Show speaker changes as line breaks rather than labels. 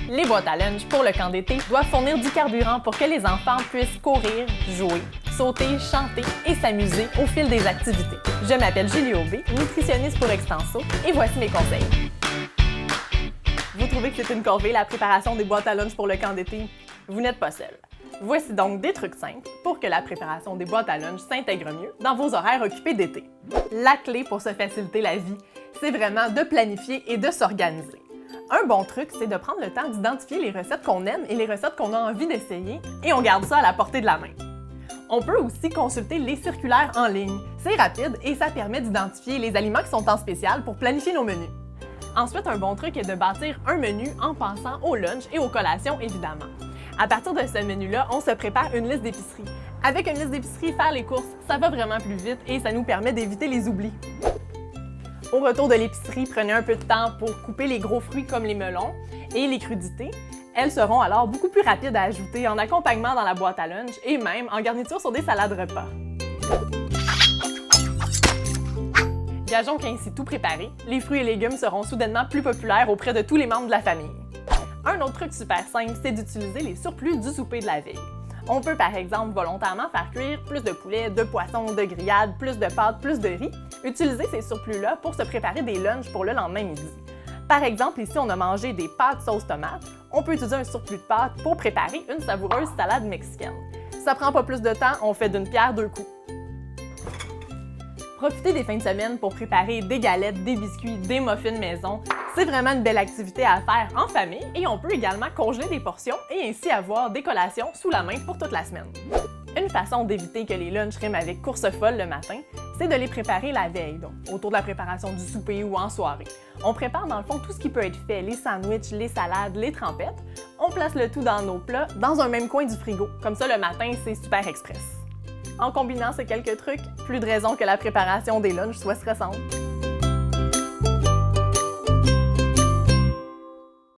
Les boîtes à lunch pour le camp d'été doivent fournir du carburant pour que les enfants puissent courir, jouer, sauter, chanter et s'amuser au fil des activités. Je m'appelle Julie Aubé, nutritionniste pour Extenso, et voici mes conseils. Vous trouvez que c'est une corvée la préparation des boîtes à lunch pour le camp d'été? Vous n'êtes pas seul. Voici donc des trucs simples pour que la préparation des boîtes à lunch s'intègre mieux dans vos horaires occupés d'été. La clé pour se faciliter la vie, c'est vraiment de planifier et de s'organiser. Un bon truc, c'est de prendre le temps d'identifier les recettes qu'on aime et les recettes qu'on a envie d'essayer, et on garde ça à la portée de la main. On peut aussi consulter les circulaires en ligne. C'est rapide et ça permet d'identifier les aliments qui sont en spécial pour planifier nos menus. Ensuite, un bon truc est de bâtir un menu en pensant au lunch et aux collations, évidemment. À partir de ce menu-là, on se prépare une liste d'épicerie. Avec une liste d'épicerie, faire les courses, ça va vraiment plus vite et ça nous permet d'éviter les oublis. Au retour de l'épicerie, prenez un peu de temps pour couper les gros fruits comme les melons et les crudités. Elles seront alors beaucoup plus rapides à ajouter en accompagnement dans la boîte à lunch et même en garniture sur des salades repas. Gageons qu'ainsi tout préparé, les fruits et légumes seront soudainement plus populaires auprès de tous les membres de la famille. Un autre truc super simple, c'est d'utiliser les surplus du souper de la veille. On peut par exemple volontairement faire cuire plus de poulet, de poisson, de grillades, plus de pâtes, plus de riz. Utiliser ces surplus-là pour se préparer des lunchs pour le lendemain midi. Par exemple, ici on a mangé des pâtes sauce tomate, on peut utiliser un surplus de pâtes pour préparer une savoureuse salade mexicaine. Ça prend pas plus de temps, on fait d'une pierre deux coups. Profitez des fins de semaine pour préparer des galettes, des biscuits, des muffins maison. C'est vraiment une belle activité à faire en famille et on peut également congeler des portions et ainsi avoir des collations sous la main pour toute la semaine. Une façon d'éviter que les lunchs riment avec course folle le matin, c'est de les préparer la veille, donc autour de la préparation du souper ou en soirée. On prépare dans le fond tout ce qui peut être fait, les sandwichs, les salades, les trempettes. On place le tout dans nos plats, dans un même coin du frigo. Comme ça, le matin, c'est super express. En combinant ces quelques trucs, plus de raisons que la préparation des lunchs soit stressante.